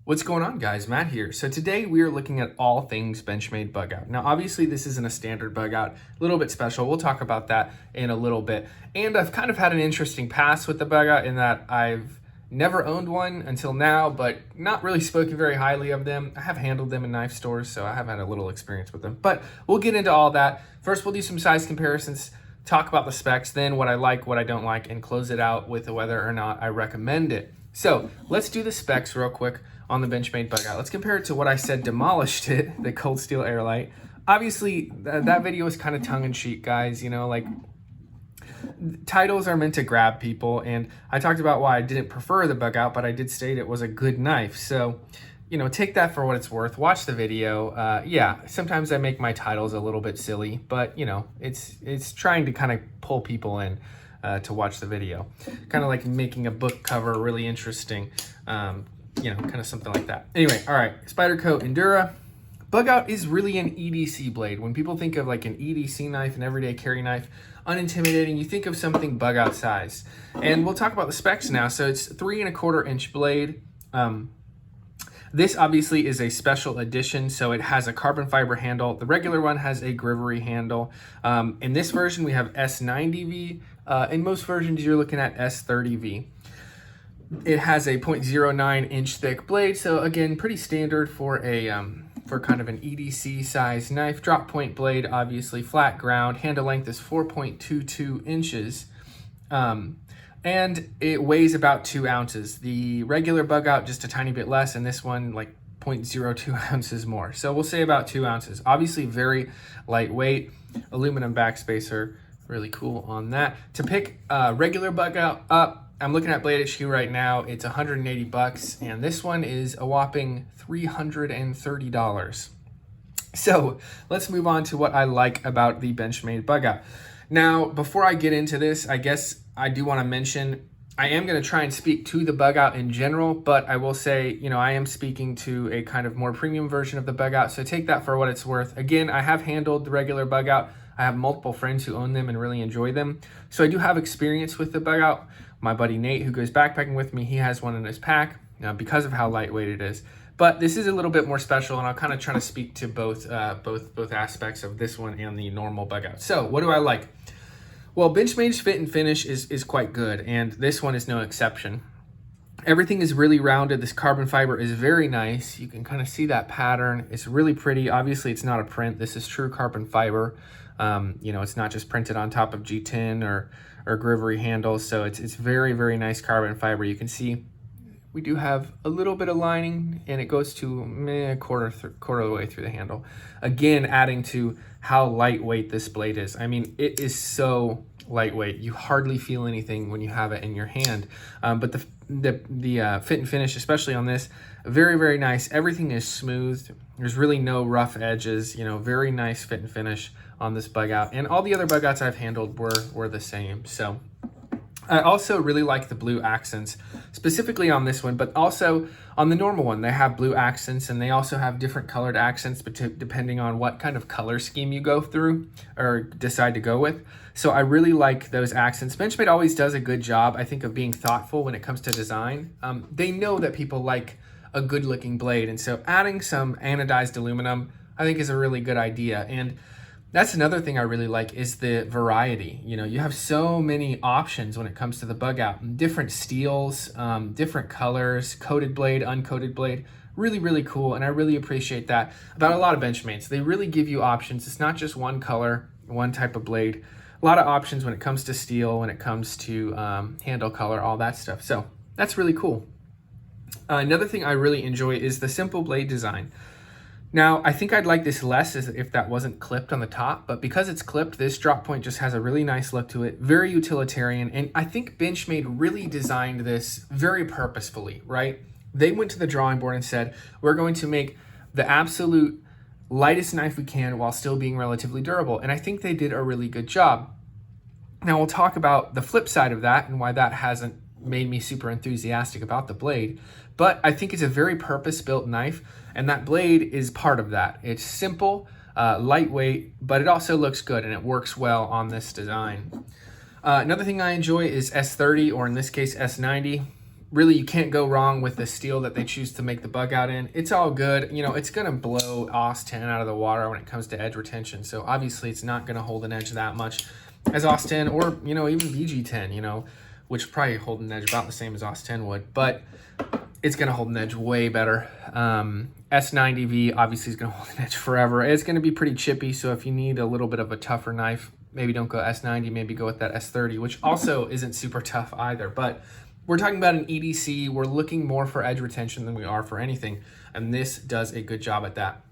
What's going on, guys? Matt here. So today we are looking at all things Benchmade Bugout. Now, obviously this isn't a standard Bugout, a little bit special. We'll talk about that in a little bit. And I've kind of had an interesting past with the Bugout in that I've never owned one until now, but not really spoken very highly of them. I have handled them in knife stores, so I have had a little experience with them. But we'll get into all that. First, we'll do some size comparisons, talk about the specs, then what I like, what I don't like, and close it out with whether or not I recommend it. So let's do the specs real quick on the Benchmade Bugout. Let's compare it to what I said demolished it, the Cold Steel Airlight. Obviously, that video is kind of tongue-in-cheek, guys. You know, like, titles are meant to grab people, and I talked about why I didn't prefer the Bugout, but I did state it was a good knife. So, you know, take that for what it's worth. Watch the video. Yeah, sometimes I make my titles a little bit silly, but, you know, it's trying to kind of pull people in to watch the video. Kind of like making a book cover really interesting. You know, kind of something like that. Anyway, all right, Spyderco Endura. Bugout is really an EDC blade. When people think of like an EDC knife, an everyday carry knife, unintimidating, you think of something Bugout size. And we'll talk about the specs now. So it's 3¼ inch blade. This obviously is a special edition, so it has a carbon fiber handle. The regular one has a Grivery handle. In this version, we have S90V. In most versions, you're looking at S30V. It has a 0.09 inch thick blade, so again, pretty standard for a for kind of an EDC size knife. Drop point blade, obviously flat ground. Handle length is 4.22 inches, and it weighs about 2 ounces. The regular Bugout just a tiny bit less, and this one like 0.02 ounces more. So we'll say about 2 ounces. Obviously, very lightweight. Aluminum backspacer, really cool on that. To pick regular Bugout up, I'm looking at Blade HQ right now. It's $180, and this one is a whopping $330. So let's move on to what I like about the Benchmade Bugout. Now, before I get into this, I guess I do want to mention I am going to try and speak to the Bugout in general, but I will say, you know, I am speaking to a kind of more premium version of the Bugout, so take that for what it's worth. Again, I have handled the regular Bugout. I have multiple friends who own them and really enjoy them. So I do have experience with the Bugout. My buddy Nate, who goes backpacking with me, he has one in his pack because of how lightweight it is. But this is a little bit more special, and I'll kind of try to speak to both aspects of this one and the normal Bugout. So what do I like? Well, Benchmade's fit and finish is quite good, and this one is no exception. Everything is really rounded. This carbon fiber is very nice. You can kind of see that pattern. It's really pretty. Obviously, it's not a print. This is true carbon fiber. You know, it's not just printed on top of G10 or Grivery handles. So it's very, very nice carbon fiber. You can see we do have a little bit of lining, and it goes to a quarter of the way through the handle. Again, adding to how lightweight this blade is. I mean, it is so lightweight. You hardly feel anything when you have it in your hand. But the fit and finish, especially on this, very, very nice. Everything is smooth. There's really no rough edges. You know, very nice fit and finish on this Bugout. And all the other Bugouts I've handled were the same. So I also really like the blue accents, specifically on this one, but also on the normal one. They have blue accents, and they also have different colored accents depending on what kind of color scheme you go through or decide to go with. So I really like those accents. Benchmade always does a good job, I think, of being thoughtful when it comes to design. They know that people like a good looking blade, and so adding some anodized aluminum I think is a really good idea. And that's another thing I really like is the variety. You know, you have so many options when it comes to the Bugout. Different steels, different colors, coated blade, uncoated blade. Really, really cool, and I really appreciate that about a lot of Benchmades. They really give you options. It's not just one color, one type of blade. A lot of options when it comes to steel, when it comes to handle color, all that stuff. So that's really cool. Another thing I really enjoy is the simple blade design. Now, I think I'd like this less if that wasn't clipped on the top, but because it's clipped, this drop point just has a really nice look to it, very utilitarian, and I think Benchmade really designed this very purposefully, right? They went to the drawing board and said, we're going to make the absolute lightest knife we can while still being relatively durable, and I think they did a really good job. Now, we'll talk about the flip side of that and why that hasn't made me super enthusiastic about the blade, but I think it's a very purpose-built knife, and that blade is part of that. It's simple, lightweight, but it also looks good, and it works well on this design. Another thing I enjoy is S30, or in this case S90. really, you can't go wrong with the steel that they choose to make the bug out in. It's all good. You know, it's going to blow AUS 10 out of the water when it comes to edge retention. So obviously it's not going to hold an edge that much as AUS 10 or, you know, even BG 10, you know, which probably hold an edge about the same as AUS 10 would, but it's going to hold an edge way better. S90V obviously is going to hold an edge forever. It's going to be pretty chippy. So if you need a little bit of a tougher knife, maybe don't go S90, maybe go with that S30, which also isn't super tough either. But we're talking about an EDC. We're looking more for edge retention than we are for anything. And this does a good job at that.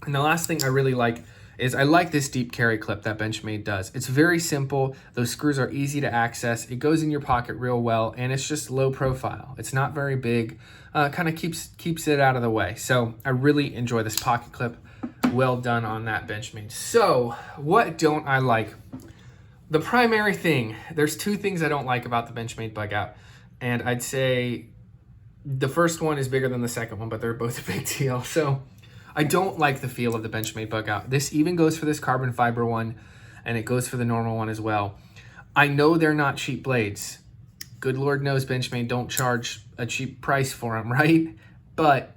And the last thing I really like is I like this deep carry clip that Benchmade does. It's very simple. Those screws are easy to access. It goes in your pocket real well, and it's just low profile. It's not very big, kind of keeps it out of the way. So I really enjoy this pocket clip. Well done on that, Benchmade. So what don't I like? The primary thing, there's two things I don't like about the Benchmade Bugout. And I'd say the first one is bigger than the second one, but they're both a big deal. So I don't like the feel of the Benchmade Bugout. This even goes for this carbon fiber one, and it goes for the normal one as well. I know they're not cheap blades. Good Lord knows Benchmade don't charge a cheap price for them, right? But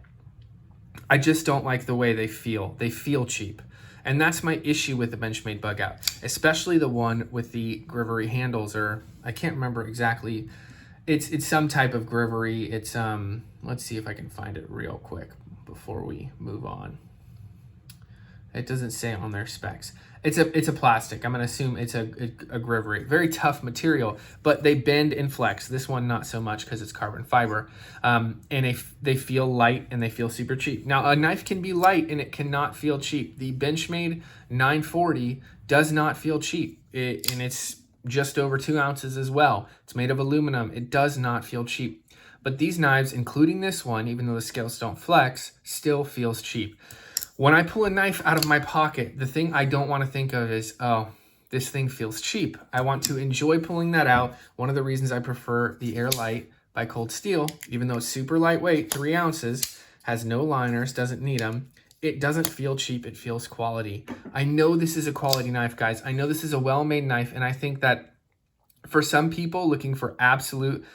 I just don't like the way they feel. They feel cheap. And that's my issue with the Benchmade Bugout, especially the one with the grivery handles, or I can't remember exactly. It's some type of grivery. It's, let's see if I can find it real quick before we move on. It doesn't say on their specs. It's a plastic. I'm gonna assume it's a grivery. Very tough material, but they bend and flex. This one not so much because it's carbon fiber. And they feel light and they feel super cheap. Now a knife can be light and it cannot feel cheap. The Benchmade 940 does not feel cheap, and it's just over 2 ounces as well. It's made of aluminum. It does not feel cheap. But these knives, including this one, even though the scales don't flex, still feels cheap. When I pull a knife out of my pocket, the thing I don't want to think of is, oh, this thing feels cheap. I want to enjoy pulling that out. One of the reasons I prefer the Airlight by Cold Steel, even though it's super lightweight, 3 ounces, has no liners, doesn't need them. It doesn't feel cheap, it feels quality. I know this is a quality knife, guys. I know this is a well-made knife, and I think that for some people looking for absolute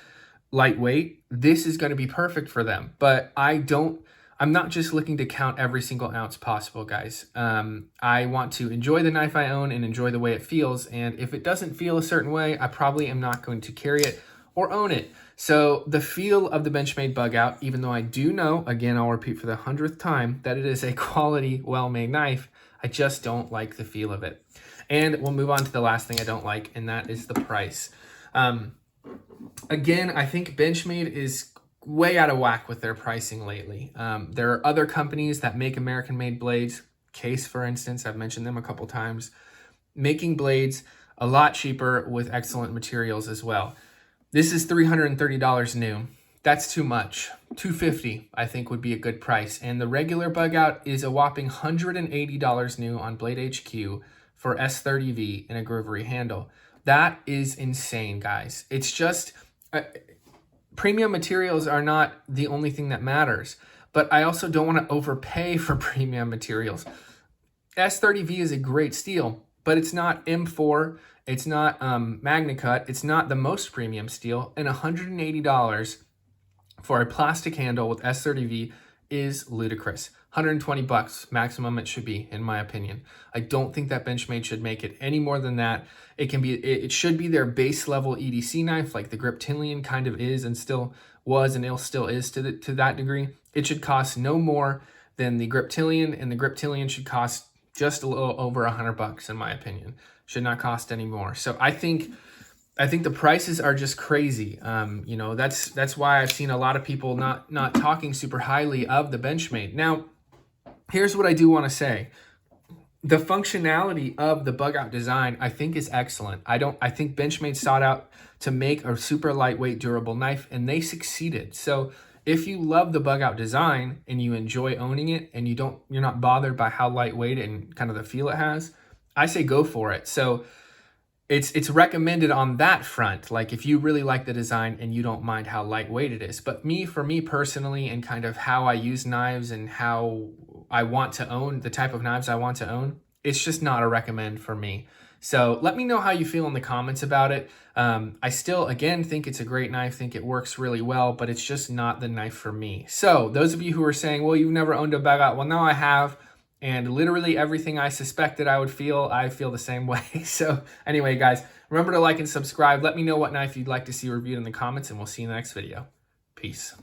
lightweight, this is going to be perfect for them. But I'm not just looking to count every single ounce possible, guys. I want to enjoy the knife I own and enjoy the way it feels. And if it doesn't feel a certain way, I probably am not going to carry it or own it. So the feel of the Benchmade Bugout, even though I do know, again, I'll repeat for the 100th time, that it is a quality, well-made knife, I just don't like the feel of it. And we'll move on to the last thing I don't like, and that is the price. Again, I think Benchmade is way out of whack with their pricing lately. There are other companies that make American-made blades. Case, for instance, I've mentioned them a couple times, making blades a lot cheaper with excellent materials as well. This is $330 new. That's too much. $250 I think would be a good price. And the regular Bugout is a whopping $180 new on Blade HQ for S30V and a grivery handle. That is insane, guys. It's just premium materials are not the only thing that matters, but I also don't want to overpay for premium materials. S30V is a great steel, but it's not M4, it's not MagnaCut, it's not the most premium steel, and $180 for a plastic handle with S30V is ludicrous. 120 bucks maximum it should be, in my opinion. I don't think that Benchmade should make it any more than that. It should be their base level EDC knife, like the Griptilian kind of is and still was and still is to that degree. It should cost no more than the Griptilian, and the Griptilian should cost just a little over 100 bucks, in my opinion. Should not cost any more. So I think the prices are just crazy. You know, that's why I've seen a lot of people not talking super highly of the Benchmade. Now, here's what I do want to say. The functionality of the Bugout design, I think, is excellent. I think Benchmade sought out to make a super lightweight, durable knife, and they succeeded. So if you love the Bugout design and you enjoy owning it, and you're not bothered by how lightweight and kind of the feel it has, I say go for it. So it's recommended on that front. Like if you really like the design and you don't mind how lightweight it is. But for me personally, and kind of how I use knives and how I want to own the type of knives I want to own, it's just not a recommend for me. So let me know how you feel in the comments about it. I still, again, think it's a great knife, think it works really well, but it's just not the knife for me. So those of you who are saying, well, you've never owned a Bugout, well, now I have. And literally everything I suspected I feel the same way. So anyway, guys, remember to like and subscribe. Let me know what knife you'd like to see reviewed in the comments, and we'll see you in the next video. Peace.